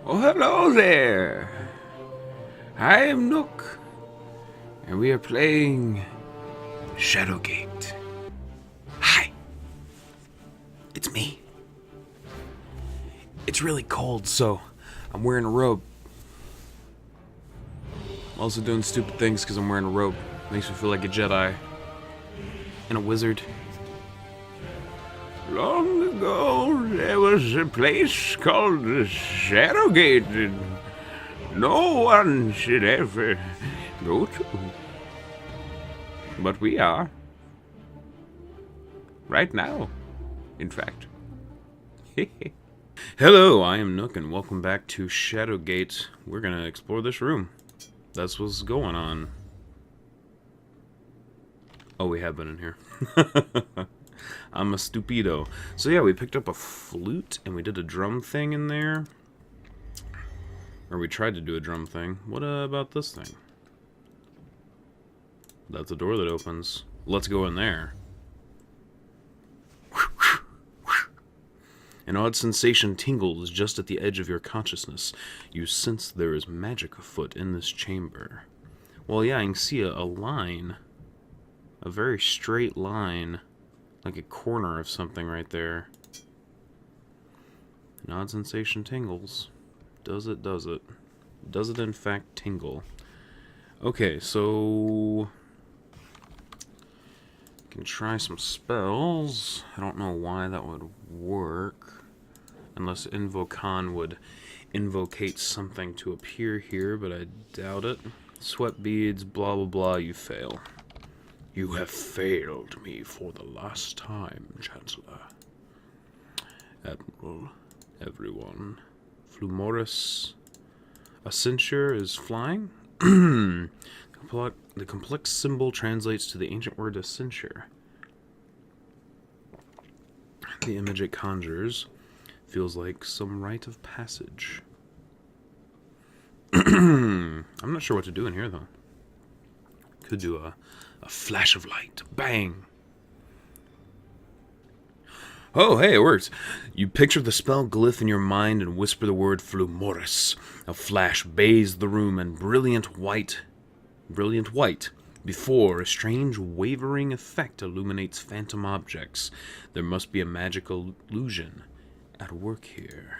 Oh, hello there. I am Nook, and we are playing Shadowgate. Hi, it's me. It's really cold, so I'm wearing a robe. I'm also doing stupid things because I'm wearing a robe. Makes me feel like a Jedi and a wizard. Long ago, there was a place called the Shadowgate, and no one should ever go to. But we are. Right now, in fact. Hello, I am Nook, and welcome back to Shadowgate. We're gonna explore this room. That's what's going on. Oh, we have been in here. I'm a stupido. So yeah, we picked up a flute, and we did a drum thing in there. Or we tried to do a drum thing. What about this thing? That's a door that opens. Let's go in there. An odd sensation tingles just at the edge of your consciousness. You sense there is magic afoot in this chamber. Well, yeah, I can see a line. A very straight line. Like a corner of something right there. An odd sensation tingles. Does it, does it? Does it in fact tingle? Okay, so... can try some spells. I don't know why that would work. Unless Invocon would invocate something to appear here, but I doubt it. Sweat beads, blah blah blah, you fail. You have failed me for the last time, Chancellor. Admiral, everyone. Flumoris. A censure is flying? The complex symbol translates to the ancient word of censure. The image it conjures feels like some rite of passage. I'm not sure what to do in here, though. Could do a flash of light. Bang! Oh, hey, it works. You picture the spell glyph in your mind and whisper the word Flumoris. A flash bathes the room in brilliant white, before a strange wavering effect illuminates phantom objects. There must be a magical illusion at work here.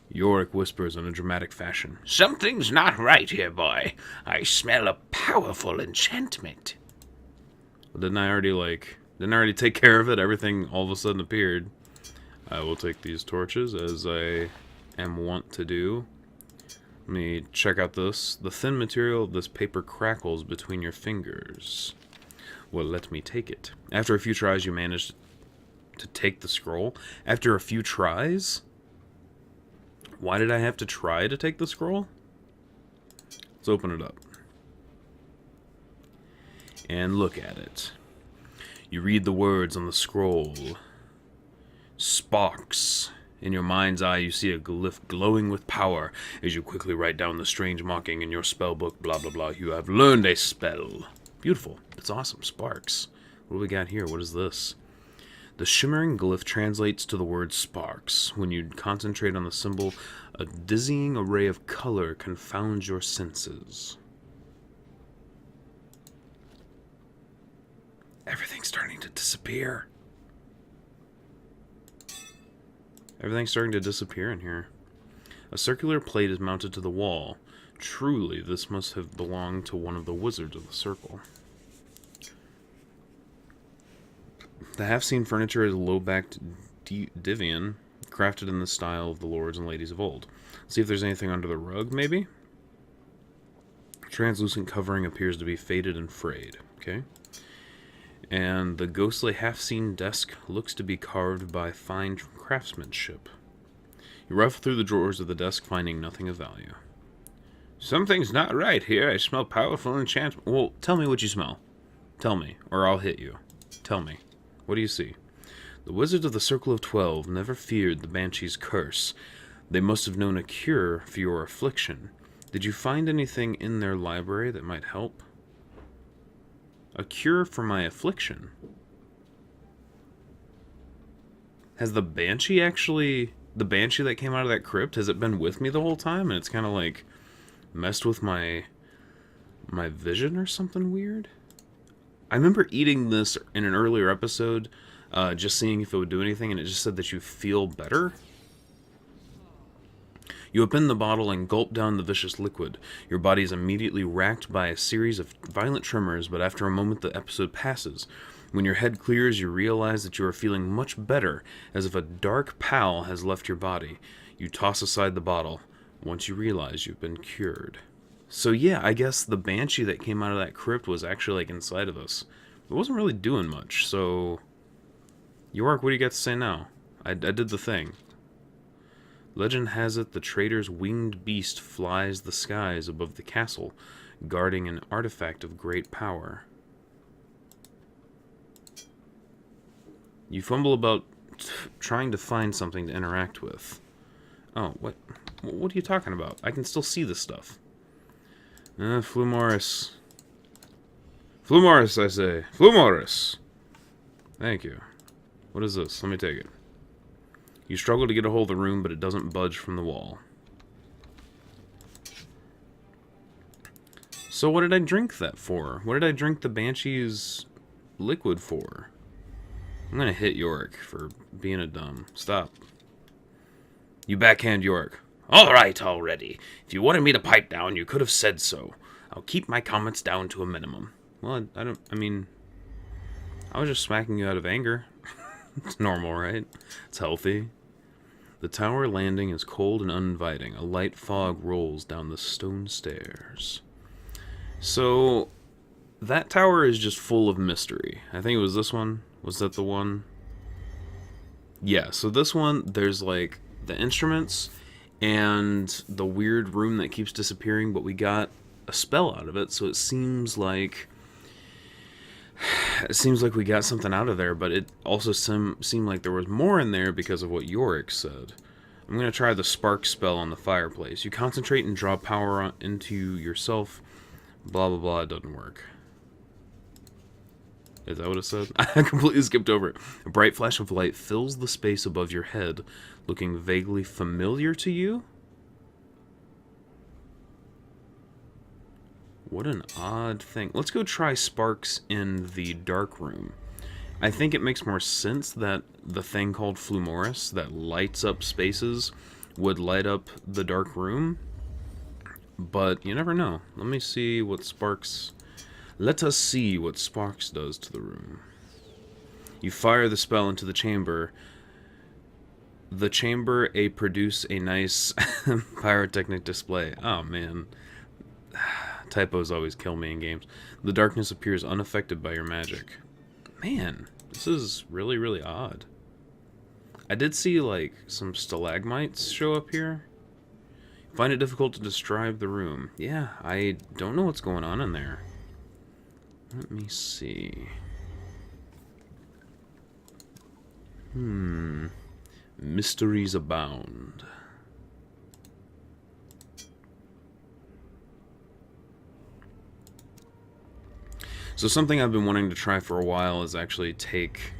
Yorick whispers in a dramatic fashion. Something's not right here, boy. I smell a powerful enchantment. Well, didn't I already take care of it? Everything all of a sudden appeared. I will take these torches, as I am wont to do. Let me check out this. The thin material of this paper crackles between your fingers. Well, let me take it. After a few tries, you manage to take the scroll. After a few tries? Why did I have to try to take the scroll? Let's open it up. And look at it. You read the words on the scroll. Sparks. In your mind's eye, you see a glyph glowing with power as you quickly write down the strange mocking in your spell book. Blah, blah, blah. You have learned a spell. Beautiful. That's awesome. Sparks. What do we got here? What is this? The shimmering glyph translates to the word sparks. When you concentrate on the symbol, a dizzying array of color confounds your senses. Everything's starting to disappear. Everything's starting to disappear in here. A circular plate is mounted to the wall. Truly, this must have belonged to one of the wizards of the circle. The half-seen furniture is low-backed divan, crafted in the style of the lords and ladies of old. See if there's anything under the rug, maybe? Translucent covering appears to be faded and frayed. Okay. And the ghostly half-seen desk looks to be carved by fine craftsmanship. You rifle through the drawers of the desk, finding nothing of value. Something's not right here. I smell powerful enchantment. Well, tell me what you smell. Tell me, or I'll hit you. Tell me. What do you see? The wizards of the Circle of 12 never feared the Banshee's curse. They must have known a cure for your affliction. Did you find anything in their library that might help? A cure for my affliction? Has the Banshee actually the banshee that came out of that crypt, has it been with me the whole time? And it's kind of like messed with my vision or something weird? I remember eating this in an earlier episode, just seeing if it would do anything, and it just said that you feel better. You open the bottle and gulp down the vicious liquid. Your body is immediately racked by a series of violent tremors, but after a moment the episode passes. When your head clears, you realize that you are feeling much better, as if a dark pall has left your body. You toss aside the bottle, once you realize you've been cured. So yeah, I guess the banshee that came out of that crypt was actually like inside of us. It wasn't really doing much, so... York, what do you got to say now? I did the thing. Legend has it the traitor's winged beast flies the skies above the castle, guarding an artifact of great power. You fumble about trying to find something to interact with. Oh, what are you talking about? I can still see this stuff. Flumorous. Flumorous, I say. Flumorous! Thank you. What is this? Let me take it. You struggle to get a hold of the room, but it doesn't budge from the wall. So what did I drink that for? What did I drink the Banshee's liquid for? I'm gonna hit Yorick for being a dumb. Stop. You backhand Yorick. Alright already. If you wanted me to pipe down, you could have said so. I'll keep my comments down to a minimum. Well, I was just smacking you out of anger. It's normal, right? It's healthy. The tower landing is cold and uninviting. A light fog rolls down the stone stairs. So, that tower is just full of mystery. I think it was this one. Was that the one? Yeah, so this one, there's like the instruments and the weird room that keeps disappearing, but we got a spell out of it, so it seems like we got something out of there, but it also seemed like there was more in there because of what Yorick said. I'm going to try the spark spell on the fireplace. You concentrate and draw power into yourself. Blah, blah, blah. It doesn't work. Is that what it said? I completely skipped over it. A bright flash of light fills the space above your head, looking vaguely familiar to you. What an odd thing. Let's go try sparks in the dark room. I think it makes more sense that the thing called Flumorous that lights up spaces would light up the dark room. But you never know. Let me see what sparks... Let us see what sparks does to the room. You fire the spell into the chamber. The chamber produce a nice pyrotechnic display. Oh man. Typos always kill me in games. The darkness appears unaffected by your magic. Man, this is really, really odd. I did see, like, some stalagmites show up here. Find it difficult to describe the room. Yeah, I don't know what's going on in there. Let me see. Mysteries abound. So something I've been wanting to try for a while is actually take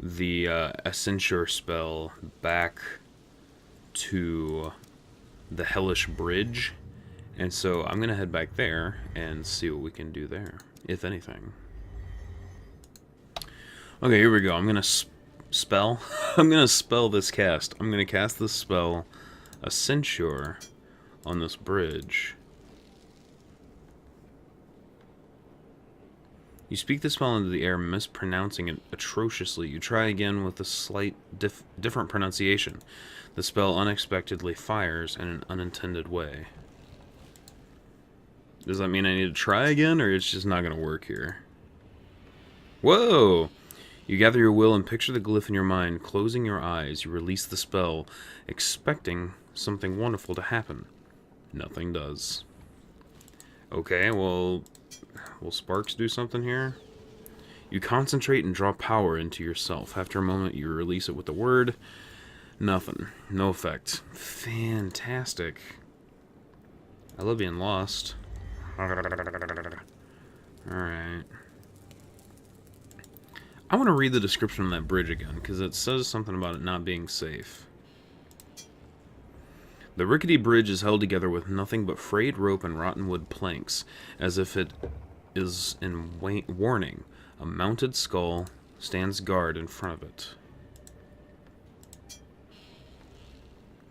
the Ascensure spell back to the Hellish Bridge. And so I'm going to head back there and see what we can do there, if anything. Okay, here we go. I'm going to spell. I'm going to spell this cast. I'm going to cast this spell, Ascensure, on this bridge. You speak the spell into the air, mispronouncing it atrociously. You try again with a slight different pronunciation. The spell unexpectedly fires in an unintended way. Does that mean I need to try again, or it's just not going to work here? Whoa! You gather your will and picture the glyph in your mind. Closing your eyes, you release the spell, expecting something wonderful to happen. Nothing does. Okay, well... Will sparks do something here? You concentrate and draw power into yourself. After a moment, you release it with the word. Nothing. No effect. Fantastic. I love being lost. Alright. I want to read the description on that bridge again, because it says something about it not being safe. The rickety bridge is held together with nothing but frayed rope and rotten wood planks, as if it is in warning. A mounted skull stands guard in front of it.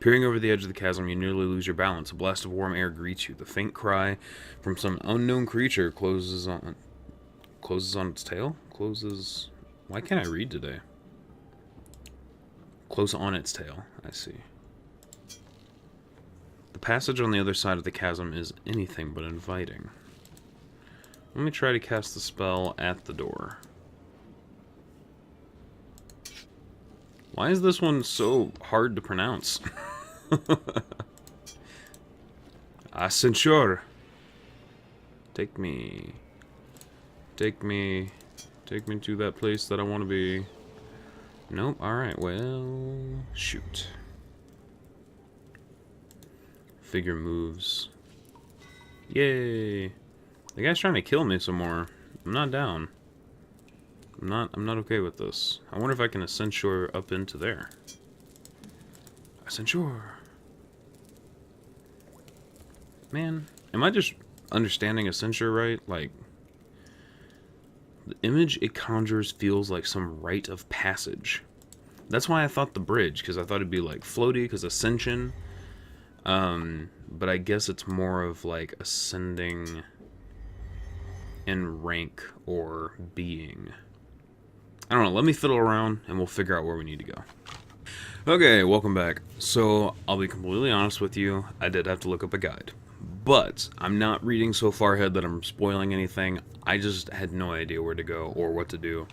Peering over the edge of the chasm, you nearly lose your balance. A blast of warm air greets you. The faint cry from some unknown creature closes on its tail? Closes... Why can't I read today? Close on its tail. I see. The passage on the other side of the chasm is anything but inviting. Let me try to cast the spell at the door. Why is this one so hard to pronounce? Ascensor. Take me to that place that I want to be. Nope. Alright, well, shoot. Figure moves. Yay. The guy's trying to kill me some more. I'm not down. I'm not okay with this. I wonder if I can Ascensor up into there. Ascensor. Man, am I just understanding Ascensor right? Like, the image it conjures feels like some rite of passage. That's why I thought the bridge, because I thought it'd be like floaty, because ascension. But I guess it's more of like ascending in rank or being. I don't know, let me fiddle around and we'll figure out where we need to go. Okay, welcome back. So, I'll be completely honest with you, I did have to look up a guide. But, I'm not reading so far ahead that I'm spoiling anything. I just had no idea where to go or what to do.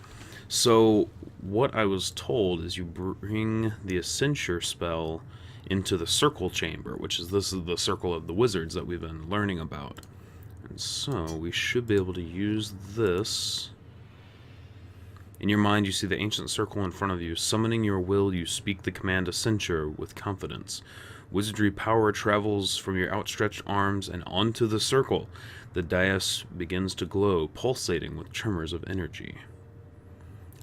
So, what I was told is you bring the Ascensor spell into the circle chamber, this is the circle of the wizards that we've been learning about. And so, we should be able to use this. In your mind, you see the ancient circle in front of you. Summoning your will, you speak the command Ascensor with confidence. Wizardry power travels from your outstretched arms and onto the circle. The dais begins to glow, pulsating with tremors of energy.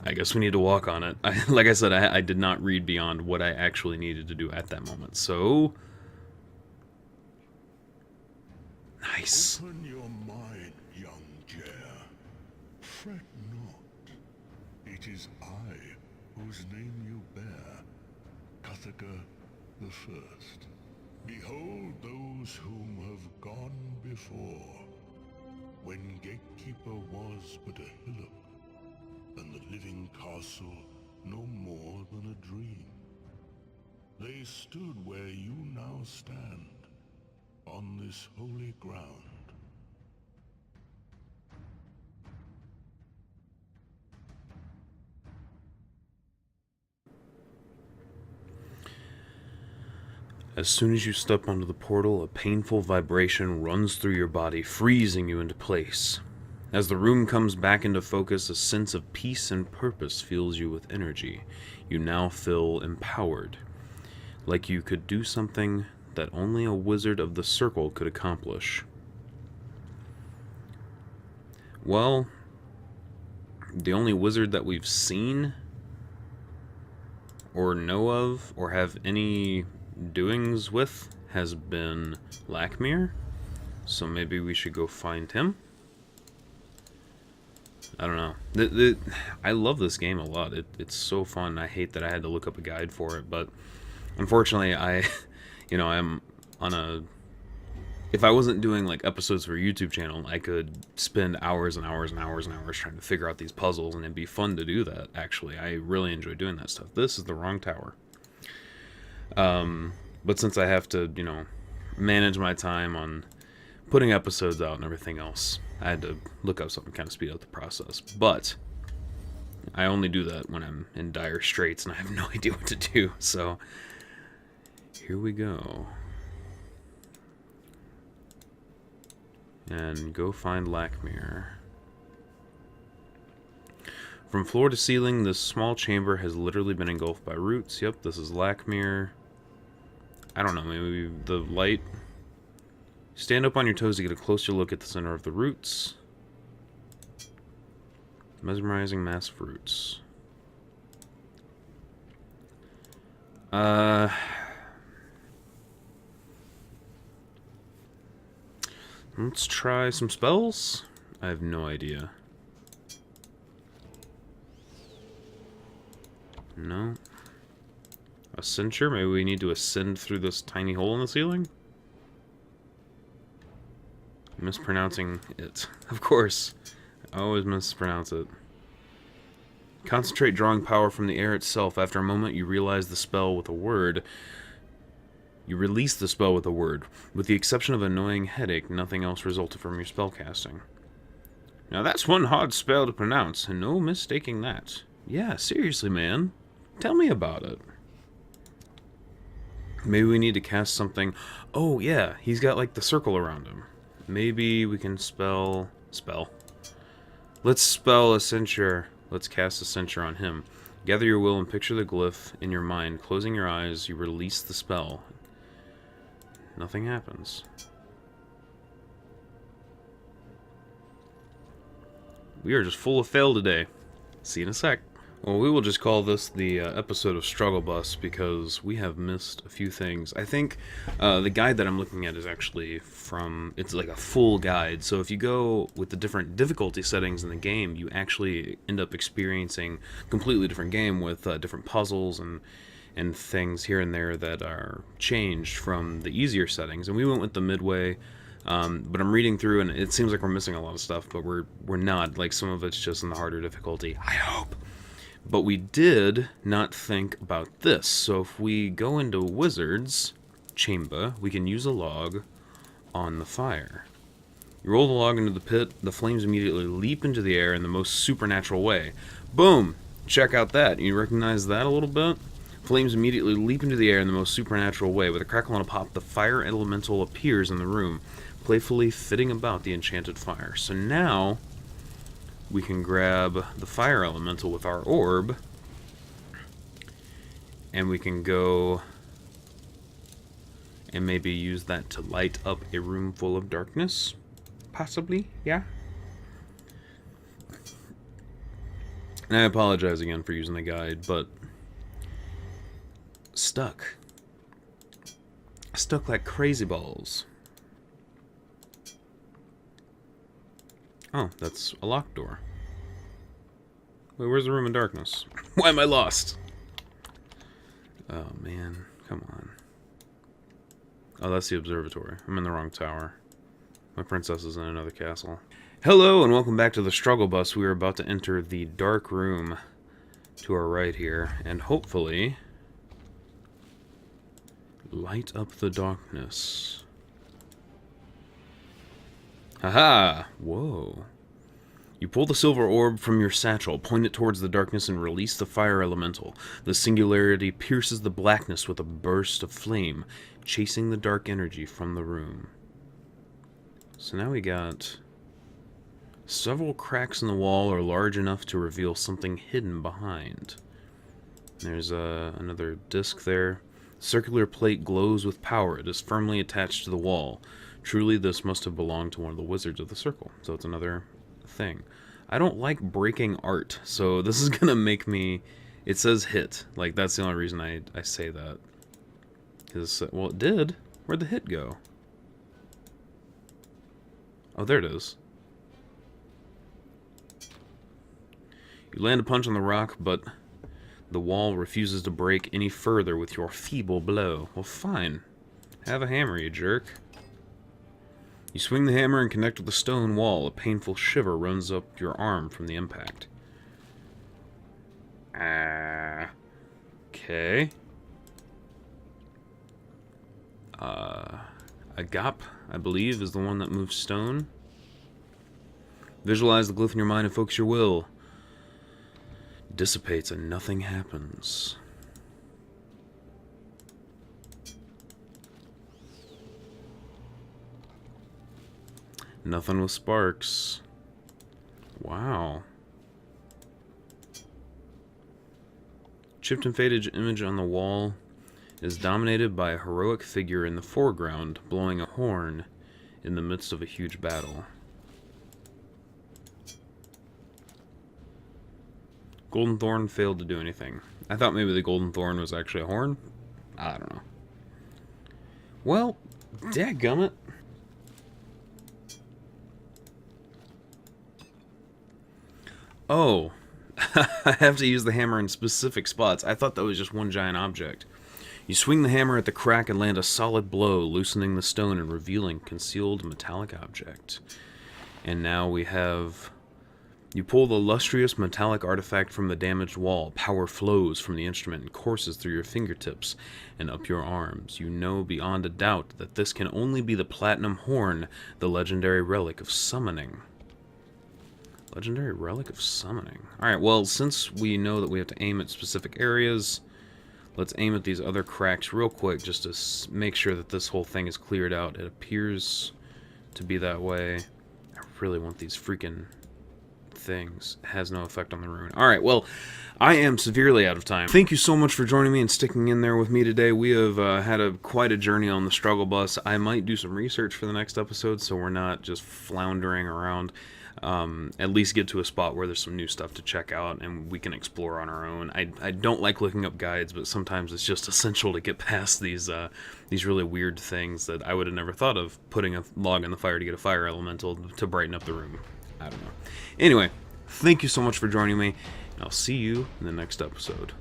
I guess we need to walk on it. Like I said, I did not read beyond what I actually needed to do at that moment. So... Nice. Open your mind, young Jer. Fret not. It is I whose name you bear, Cuthaka the First. Behold those whom have gone before, when Gatekeeper was but a hillock, and the living castle no more than a dream. They stood where you now stand, on this holy ground. As soon as you step onto the portal, a painful vibration runs through your body, freezing you into place. As the room comes back into focus, a sense of peace and purpose fills you with energy. You now feel empowered, like you could do something that only a wizard of the circle could accomplish. Well, the only wizard that we've seen or know of or have any doings with has been Lakmir, so maybe we should go find him. I don't know. I love this game a lot. It's so fun. I hate that I had to look up a guide for it, but unfortunately I'm on a... If I wasn't doing like episodes for a YouTube channel, I could spend hours and hours and hours and hours trying to figure out these puzzles, and it'd be fun to do that, actually. I really enjoy doing that stuff. This is the wrong tower. But since I have to, manage my time on putting episodes out and everything else, I had to look up something to kind of speed up the process. But I only do that when I'm in dire straits and I have no idea what to do. So here we go. And go find Lakmir. From floor to ceiling, this small chamber has literally been engulfed by roots. Yep, this is Lakmir. I don't know, maybe the light. Stand up on your toes to get a closer look at the center of the roots. Mesmerizing mass of roots. Let's try some spells. I have no idea. No. A cincher? Maybe we need to ascend through this tiny hole in the ceiling? Mispronouncing it. Of course. I always mispronounce it. Concentrate drawing power from the air itself. After a moment, you realize the spell with a word. You release the spell with a word. With the exception of an annoying headache, nothing else resulted from your spellcasting. Now that's one hard spell to pronounce, and no mistaking that. Yeah, seriously, man. Tell me about it. Maybe we need to cast something. Oh, yeah, he's got, like, the circle around him. Maybe we can spell... Let's spell a censure. Let's cast a censure on him. Gather your will and picture the glyph in your mind. Closing your eyes, you release the spell. Nothing happens. We are just full of fail today. See you in a sec. Well, we will just call this the episode of Struggle Bus because we have missed a few things. I think the guide that I'm looking at is actually from... It's like a full guide. So if you go with the different difficulty settings in the game, you actually end up experiencing a completely different game with different puzzles and things here and there that are changed from the easier settings. And we went with the midway, but I'm reading through and it seems like we're missing a lot of stuff, but we're not. Like, some of it's just in the harder difficulty, I hope. But we did not think about this. So if we go into Wizard's Chamber, we can use a log on the fire. You roll the log into the pit, the flames immediately leap into the air in the most supernatural way. Boom! Check out that. You recognize that a little bit? Flames immediately leap into the air in the most supernatural way. With a crackle and a pop, the fire elemental appears in the room, playfully flitting about the enchanted fire. So now we can grab the fire elemental with our orb, and we can go and maybe use that to light up a room full of darkness. Possibly, yeah? And I apologize again for using the guide, but stuck like crazy balls. Oh, that's a locked door. Wait, where's the room in darkness? Why am I lost? Oh, man. Come on. Oh, that's the observatory. I'm in the wrong tower. My princess is in another castle. Hello, and welcome back to the Struggle Bus. We are about to enter the dark room to our right here, and hopefully light up the darkness. Haha! Whoa. You pull the silver orb from your satchel, point it towards the darkness, and release the fire elemental. The singularity pierces the blackness with a burst of flame, chasing the dark energy from the room. So now we got... Several cracks in the wall are large enough to reveal something hidden behind. There's another disc there. Circular plate glows with power. It is firmly attached to the wall. Truly, this must have belonged to one of the wizards of the circle. So it's another thing. I don't like breaking art, so this is gonna make me... It says hit. Like, that's the only reason I say that. Because, well, it did. Where'd the hit go? Oh, there it is. You land a punch on the rock, but the wall refuses to break any further with your feeble blow. Well, fine. Have a hammer, you jerk. You swing the hammer and connect with the stone wall. A painful shiver runs up your arm from the impact. Okay. Agap, I believe, is the one that moves stone. Visualize the glyph in your mind and focus your will. Dissipates and nothing happens. Nothing with sparks. Wow. Chipped and faded image on the wall is dominated by a heroic figure in the foreground, blowing a horn in the midst of a huge battle. Golden Thorn failed to do anything. I thought maybe the Golden Thorn was actually a horn. I don't know. Well, dadgummit. Oh, I have to use the hammer in specific spots. I thought that was just one giant object. You swing the hammer at the crack and land a solid blow, loosening the stone and revealing concealed metallic object. And now we have... You pull the lustrous metallic artifact from the damaged wall. Power flows from the instrument and courses through your fingertips and up your arms. You know beyond a doubt that this can only be the Platinum Horn, the legendary relic of summoning. Legendary relic of summoning. Alright, well, since we know that we have to aim at specific areas, let's aim at these other cracks real quick just to make sure that this whole thing is cleared out. It appears to be that way. I really want these freaking... things. It has no effect on the rune. Alright, well, I am severely out of time. Thank you so much for joining me and sticking in there with me today. We have had quite a journey on the struggle bus. I might do some research for the next episode so we're not just floundering around. At least get to a spot where there's some new stuff to check out and we can explore on our own. I don't like looking up guides, but sometimes it's just essential to get past these really weird things that I would have never thought of, putting a log in the fire to get a fire elemental to brighten up the room. I don't know. Anyway, thank you so much for joining me, and I'll see you in the next episode.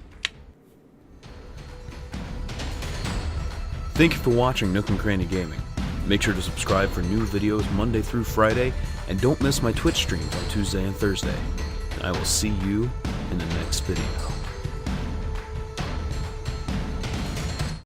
Thank you for watching Nook and Cranny Gaming. Make sure to subscribe for new videos Monday through Friday, and don't miss my Twitch streams on Tuesday and Thursday. And I will see you in the next video.